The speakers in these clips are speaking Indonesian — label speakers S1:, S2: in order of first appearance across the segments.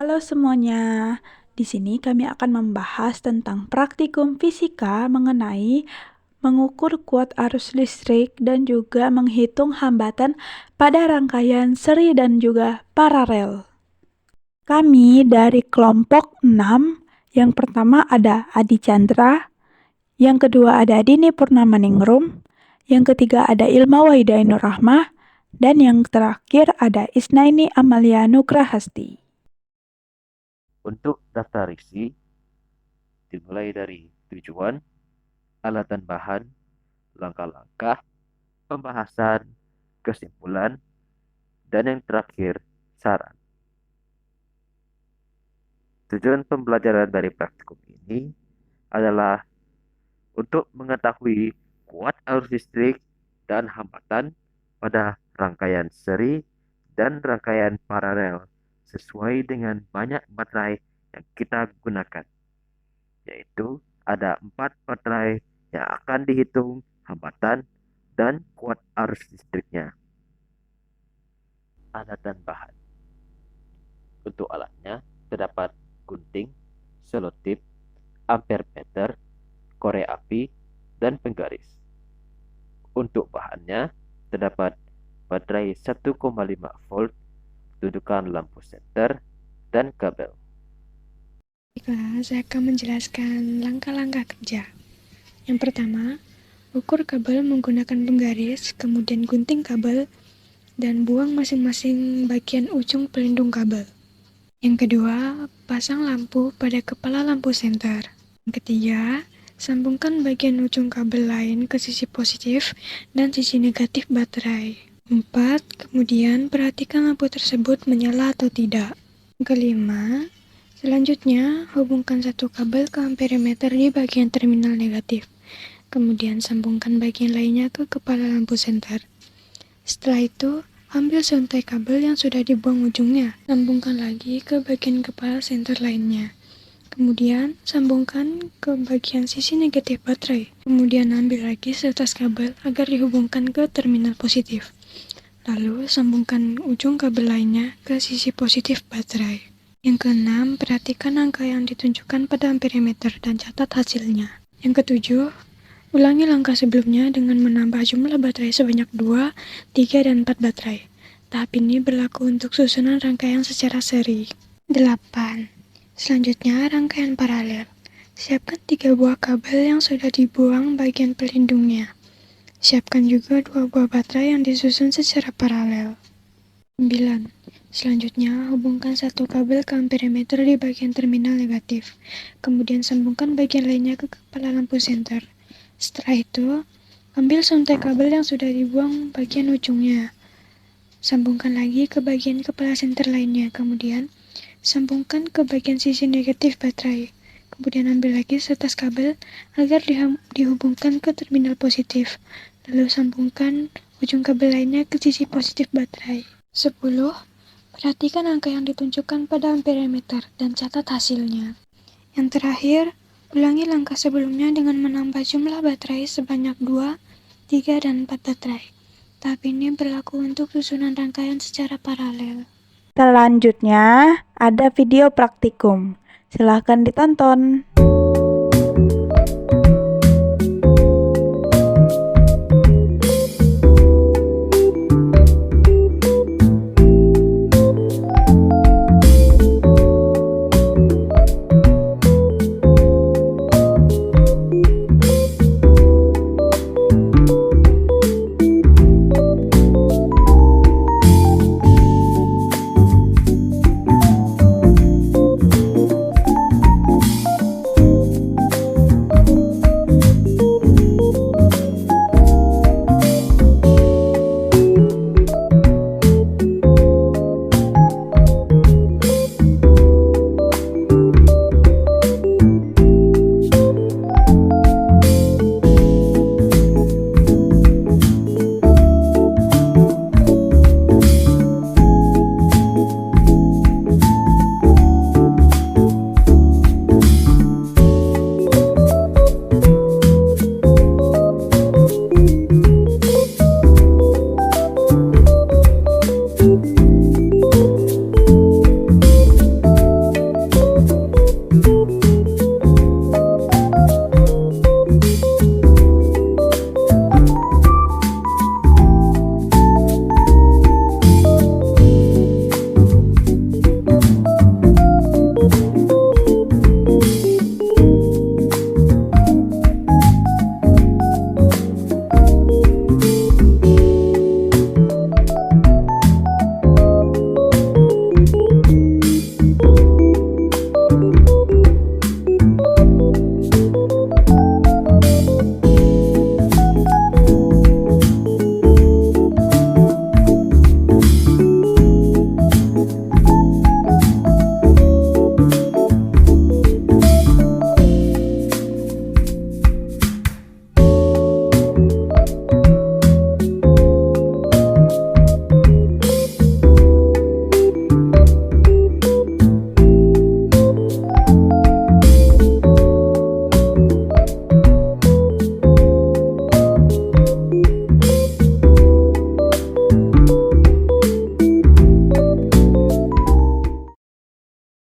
S1: Halo semuanya, di sini kami akan membahas tentang praktikum fisika mengenai mengukur kuat arus listrik dan juga menghitung hambatan pada rangkaian seri dan juga paralel. Kami dari kelompok 6, yang pertama ada Adi Chandra, yang kedua ada Dini Purnamaningrum, yang ketiga ada Ilma Wahida Ainur Rahmah, dan yang terakhir ada Isnaini Amalia Nugrahasti.
S2: Untuk daftar isi, dimulai dari tujuan, alat dan bahan, langkah-langkah, pembahasan, kesimpulan, dan yang terakhir, saran. Tujuan pembelajaran dari praktikum ini adalah untuk mengetahui kuat arus listrik dan hambatan pada rangkaian seri dan rangkaian paralel sesuai dengan banyak baterai yang kita gunakan, yaitu ada 4 baterai yang akan dihitung hambatan dan kuat arus listriknya. Alat dan bahan. Untuk alatnya terdapat gunting, selotip, ampermeter, korek api, dan penggaris. Untuk bahannya terdapat baterai 1,5 volt, dudukan lampu senter, dan kabel.
S3: Baiklah, saya akan menjelaskan langkah-langkah kerja. Yang pertama, ukur kabel menggunakan penggaris, kemudian gunting kabel, dan buang masing-masing bagian ujung pelindung kabel. Yang kedua, pasang lampu pada kepala lampu senter. Yang ketiga, sambungkan bagian ujung kabel lain ke sisi positif dan sisi negatif baterai. 4. Kemudian perhatikan lampu tersebut menyala atau tidak. Yang kelima, selanjutnya, hubungkan satu kabel ke ampermeter di bagian terminal negatif. Kemudian sambungkan bagian lainnya ke kepala lampu senter. Setelah itu, ambil seuntai kabel yang sudah dibuang ujungnya. Sambungkan lagi ke bagian kepala senter lainnya. Kemudian, sambungkan ke bagian sisi negatif baterai. Kemudian ambil lagi seutas kabel agar dihubungkan ke terminal positif. Lalu, sambungkan ujung kabel lainnya ke sisi positif baterai. Yang keenam, perhatikan angka yang ditunjukkan pada ampermeter dan catat hasilnya. Yang ketujuh, ulangi langkah sebelumnya dengan menambah jumlah baterai sebanyak 2, 3, dan 4 baterai. Tahap ini berlaku untuk susunan rangkaian secara seri. 8. Selanjutnya, rangkaian paralel. Siapkan 3 buah kabel yang sudah dibuang bagian pelindungnya. Siapkan juga 2 buah baterai yang disusun secara paralel. 9. Selanjutnya, hubungkan satu kabel ke ampermeter di bagian terminal negatif. Kemudian sambungkan bagian lainnya ke kepala lampu senter. Setelah itu, ambil seuntai kabel yang sudah dibuang bagian ujungnya. Sambungkan lagi ke bagian kepala senter lainnya. Kemudian, sambungkan ke bagian sisi negatif baterai. Kemudian ambil lagi setas kabel agar dihubungkan ke terminal positif. Lalu sambungkan ujung kabel lainnya ke sisi positif baterai. 10. Perhatikan angka yang ditunjukkan pada ampermeter dan catat hasilnya. Yang terakhir, ulangi langkah sebelumnya dengan menambah jumlah baterai sebanyak 2, 3, dan 4 baterai. Tahap ini berlaku untuk susunan rangkaian secara paralel.
S1: Selanjutnya ada video praktikum. Silahkan ditonton.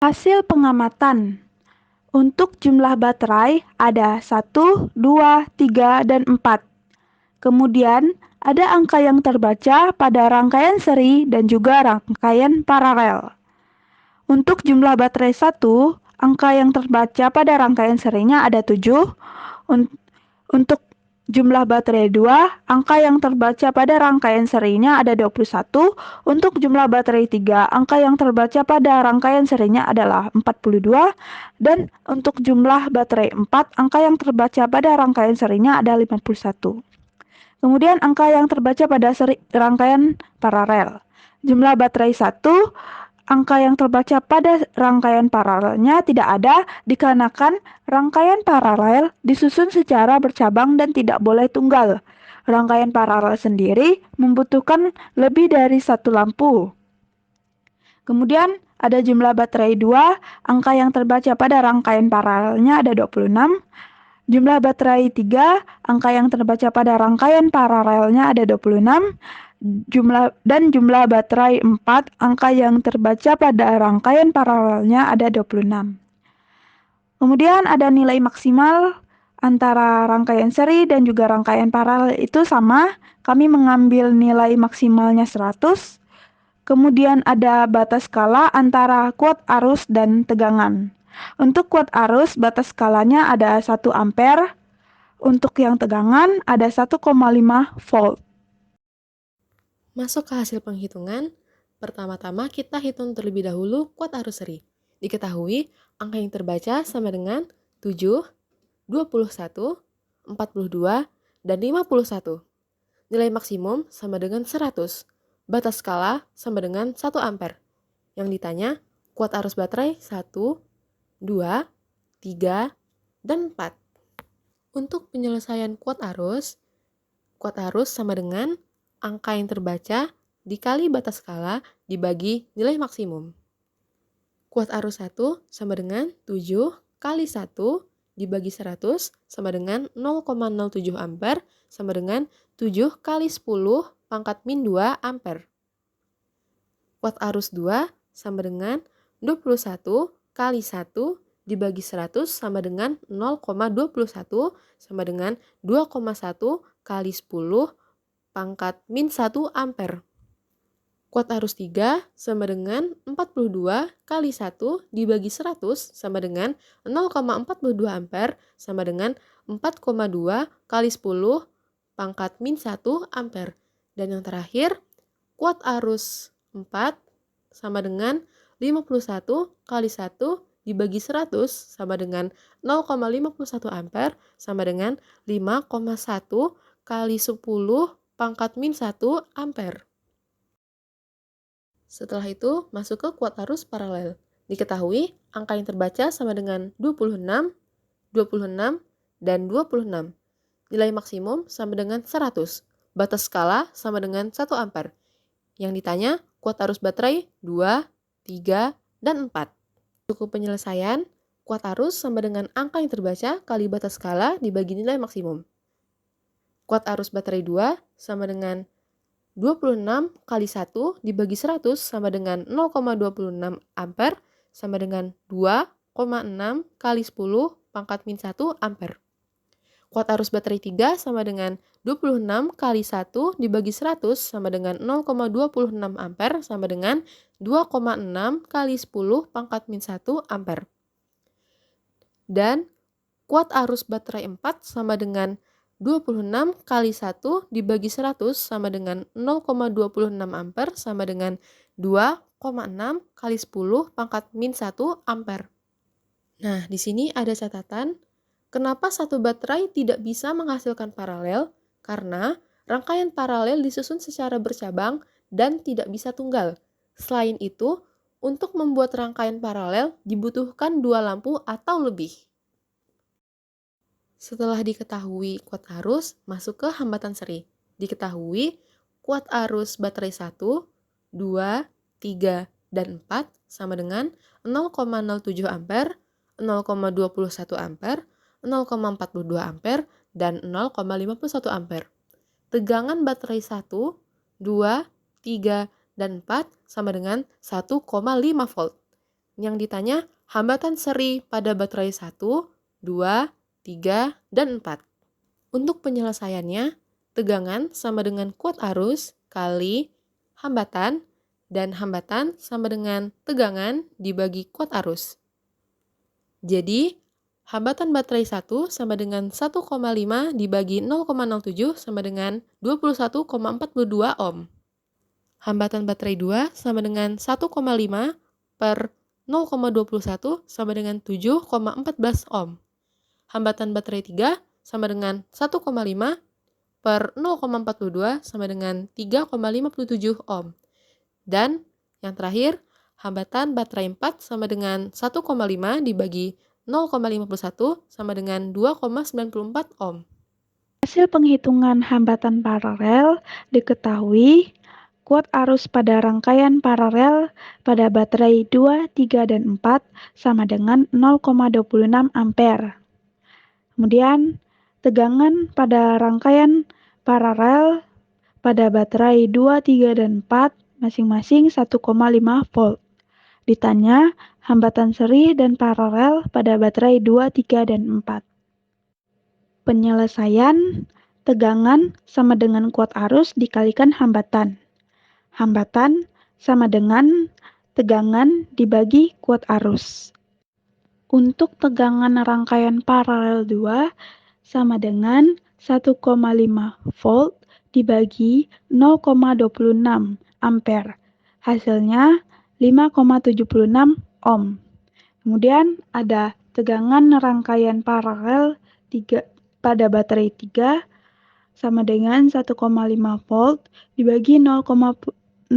S1: Hasil pengamatan. Untuk jumlah baterai ada 1, 2, 3, dan 4. Kemudian ada angka yang terbaca pada rangkaian seri dan juga rangkaian paralel. Untuk jumlah baterai 1, angka yang terbaca pada rangkaian serinya ada 7. Untuk jumlah baterai 2, angka yang terbaca pada rangkaian serinya ada 21. Untuk jumlah baterai 3, angka yang terbaca pada rangkaian serinya adalah 42. Dan untuk jumlah baterai 4, angka yang terbaca pada rangkaian serinya ada 51. Kemudian angka yang terbaca pada rangkaian paralel. Jumlah baterai 1, angka yang terbaca pada rangkaian paralelnya tidak ada dikarenakan rangkaian paralel disusun secara bercabang dan tidak boleh tunggal. Rangkaian paralel sendiri membutuhkan lebih dari satu lampu. Kemudian ada jumlah baterai 2, angka yang terbaca pada rangkaian paralelnya ada 26. Jumlah baterai 3, angka yang terbaca pada rangkaian paralelnya ada 26. Jumlah baterai 4, angka yang terbaca pada rangkaian paralelnya ada 26. Kemudian ada nilai maksimal antara rangkaian seri dan juga rangkaian paralel itu sama. Kami mengambil nilai maksimalnya 100. Kemudian ada batas skala antara kuat arus dan tegangan. Untuk kuat arus, batas skalanya ada 1 ampere. Untuk yang tegangan ada 1,5 volt.
S4: Masuk ke hasil penghitungan, pertama-tama kita hitung terlebih dahulu kuat arus seri. Diketahui angka yang terbaca sama dengan 7, 21, 42, dan 51. Nilai maksimum sama dengan 100. Batas skala sama dengan 1 ampere. Yang ditanya, kuat arus baterai 1, 2, 3, dan 4. Untuk penyelesaian kuat arus sama dengan angka yang terbaca dikali batas skala dibagi nilai maksimum. Kuat arus 1 sama dengan 7 kali 1 dibagi 100 sama dengan 0,07 ampere sama dengan 7 kali 10 pangkat min 2 ampere. Kuat arus 2 sama dengan 21 kali 1 dibagi 100 sama dengan 0,21 sama dengan 2,1 kali 10 pangkat min 1 ampere. Kuat arus 3 sama dengan 42 kali 1 dibagi 100 sama dengan 0,42 ampere sama dengan 4,2 kali 10 pangkat min 1 ampere. Dan yang terakhir, kuat arus 4 sama dengan 51 kali 1 dibagi 100 sama dengan 0,51 ampere sama dengan 5,1 kali 10 pangkat min 1 ampere. Setelah itu, masuk ke kuat arus paralel. Diketahui angka yang terbaca sama dengan 26, 26, dan 26. Nilai maksimum sama dengan 100. Batas skala sama dengan 1 ampere. Yang ditanya, kuat arus baterai 2, 3, dan 4. Cukup penyelesaian, kuat arus sama dengan angka yang terbaca kali batas skala dibagi nilai maksimum. Kuat arus baterai 2 sama dengan 26 kali 1 dibagi 100 sama dengan 0,26 ampere sama dengan 2,6 kali 10 pangkat min 1 ampere. Kuat arus baterai 3 sama dengan 26 kali 1 dibagi 100 sama dengan 0,26 ampere sama dengan 2,6 kali 10 pangkat min 1 ampere. Dan kuat arus baterai 4 sama dengan 26 kali 1 dibagi 100 sama dengan 0,26 ampere sama dengan 2,6 kali 10 pangkat min 1 ampere. Nah, di sini ada catatan. Kenapa satu baterai tidak bisa menghasilkan paralel? Karena rangkaian paralel disusun secara bercabang dan tidak bisa tunggal. Selain itu, untuk membuat rangkaian paralel dibutuhkan 2 lampu atau lebih. Setelah diketahui kuat arus, masuk ke hambatan seri. Diketahui kuat arus baterai 1, 2, 3, dan 4 sama dengan 0,07 ampere, 0,21 ampere, 0,42 ampere, dan 0,51 ampere. Tegangan baterai 1, 2, 3, dan 4 sama dengan 1,5 volt. Yang ditanya hambatan seri pada baterai 1, 2, 3, dan 4. Untuk penyelesaiannya, tegangan sama dengan kuat arus kali hambatan, dan hambatan sama dengan tegangan dibagi kuat arus. Jadi, hambatan baterai 1 sama dengan 1,5 dibagi 0,07 sama dengan 21,42 ohm. Hambatan baterai 2 sama dengan 1,5 per 0,21 sama dengan 7,14 ohm. Hambatan baterai 3 sama dengan 1,5 per 0,42 sama dengan 3,57 ohm. Dan yang terakhir, hambatan baterai 4 sama dengan 1,5 dibagi 0,51 sama dengan 2,94 ohm.
S1: Hasil penghitungan hambatan paralel diketahui kuat arus pada rangkaian paralel pada baterai 2, 3, dan 4 sama dengan 0,26 ampere. Kemudian, tegangan pada rangkaian paralel pada baterai 2, 3, dan 4 masing-masing 1,5 volt. Ditanya hambatan seri dan paralel pada baterai 2, 3, dan 4. Penyelesaian, tegangan sama dengan kuat arus dikalikan hambatan. Hambatan sama dengan tegangan dibagi kuat arus. Untuk tegangan rangkaian paralel 2 sama dengan 1,5 volt dibagi 0,26 ampere. Hasilnya 5,76 ohm. Kemudian ada tegangan rangkaian paralel 3 pada baterai 3 sama dengan 1,5 volt dibagi 0,26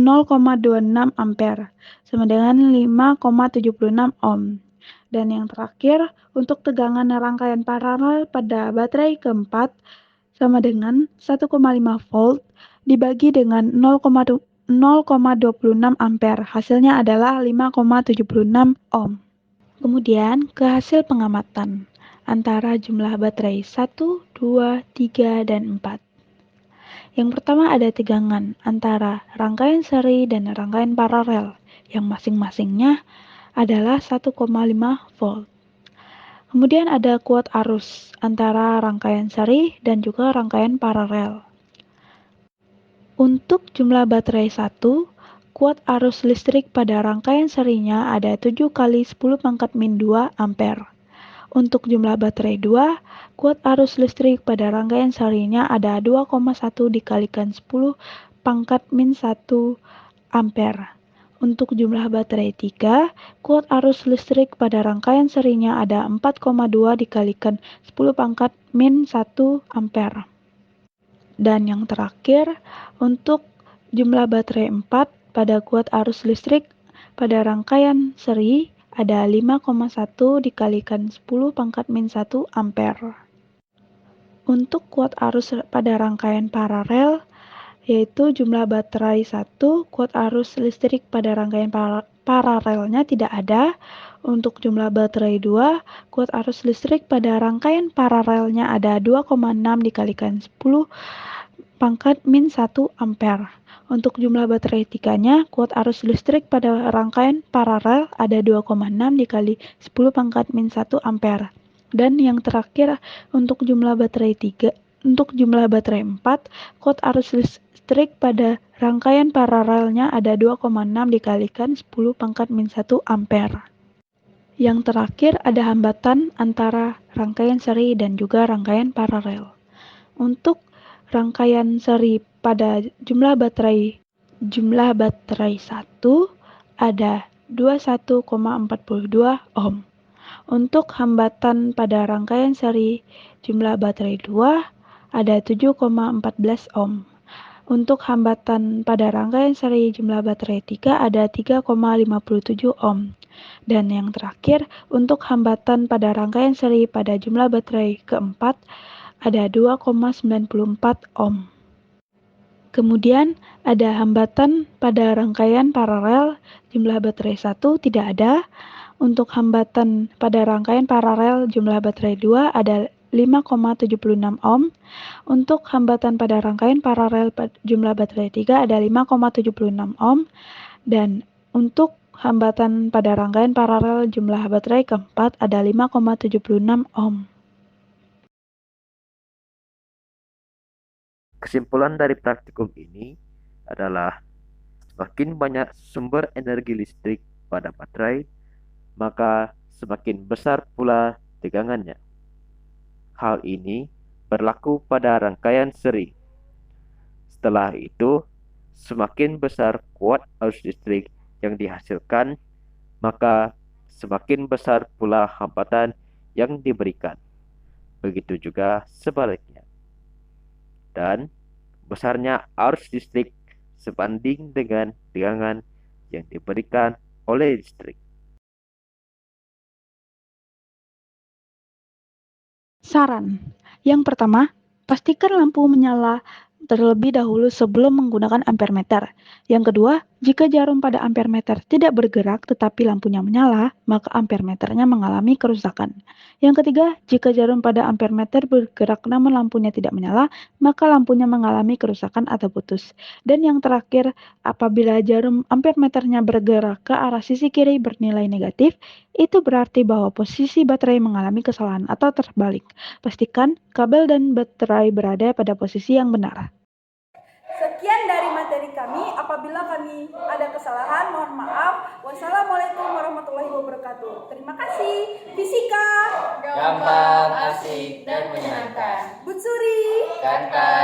S1: ampere sama dengan 5,76 ohm. Dan yang terakhir, untuk tegangan rangkaian paralel pada baterai keempat sama dengan 1,5 volt dibagi dengan 0,26 ampere. Hasilnya adalah 5,76 ohm. Kemudian ke hasil pengamatan antara jumlah baterai 1, 2, 3, dan 4. Yang pertama ada tegangan antara rangkaian seri dan rangkaian paralel yang masing-masingnya adalah 1,5 volt. Kemudian ada kuat arus antara rangkaian seri dan juga rangkaian paralel. Untuk jumlah baterai 1, kuat arus listrik pada rangkaian serinya ada 7 kali 10 pangkat min 2 ampere. Untuk jumlah baterai 2, kuat arus listrik pada rangkaian serinya ada 2,1 dikalikan 10 pangkat min 1 ampere. Untuk jumlah baterai 3, kuat arus listrik pada rangkaian serinya ada 4,2 dikalikan 10 pangkat min 1 ampere. Dan yang terakhir, untuk jumlah baterai 4 pada kuat arus listrik pada rangkaian seri ada 5,1 dikalikan 10 pangkat min 1 ampere. Untuk kuat arus pada rangkaian paralel, yaitu jumlah baterai 1, kuat arus listrik pada rangkaian paralelnya tidak ada. Untuk jumlah baterai 2, kuat arus listrik pada rangkaian paralelnya ada 2,6 dikalikan 10 pangkat min 1 ampere. Untuk jumlah baterai 3-nya, kuat arus listrik pada rangkaian paralel ada 2,6 dikali 10 pangkat min 1 ampere. Dan yang terakhir, untuk jumlah baterai 4, kuat arus listrik pada rangkaian paralelnya ada 2,6 dikalikan 10 pangkat min 1 ampere. Yang terakhir ada hambatan antara rangkaian seri dan juga rangkaian paralel. Untuk rangkaian seri pada jumlah baterai 1 ada 21,42 ohm. Untuk hambatan pada rangkaian seri jumlah baterai 2 ada 7,14 ohm. Untuk hambatan pada rangkaian seri jumlah baterai 3 ada 3,57 ohm. Dan yang terakhir, untuk hambatan pada rangkaian seri pada jumlah baterai keempat ada 2,94 ohm. Kemudian ada hambatan pada rangkaian paralel jumlah baterai 1 tidak ada. Untuk hambatan pada rangkaian paralel jumlah baterai 2 ada 5,76 ohm. Untuk hambatan pada rangkaian paralel jumlah baterai 3 ada 5,76 ohm. Dan untuk hambatan pada rangkaian paralel jumlah baterai keempat ada 5,76 ohm.
S2: Kesimpulan dari praktikum ini adalah semakin banyak sumber energi listrik pada baterai, maka semakin besar pula tegangannya. Hal ini berlaku pada rangkaian seri. Setelah itu, semakin besar kuat arus listrik yang dihasilkan, maka semakin besar pula hambatan yang diberikan. Begitu juga sebaliknya. Dan besarnya arus listrik sebanding dengan tegangan yang diberikan oleh listrik.
S1: Saran. Yang pertama, pastikan lampu menyala terlebih dahulu sebelum menggunakan ampermeter. Yang kedua, jika jarum pada ampermeter tidak bergerak tetapi lampunya menyala, maka ampermeternya mengalami kerusakan. Yang ketiga, jika jarum pada ampermeter bergerak namun lampunya tidak menyala, maka lampunya mengalami kerusakan atau putus. Dan yang terakhir, apabila jarum ampermeternya bergerak ke arah sisi kiri bernilai negatif, itu berarti bahwa posisi baterai mengalami kesalahan atau terbalik. Pastikan kabel dan baterai berada pada posisi yang benar.
S5: Sekian dari materi kami. Apabila kami ada kesalahan, mohon maaf. Wassalamualaikum warahmatullahi wabarakatuh. Terima kasih. Fisika
S6: Gampang, asik, dan menyenangkan.
S5: Butsuri
S6: Kanta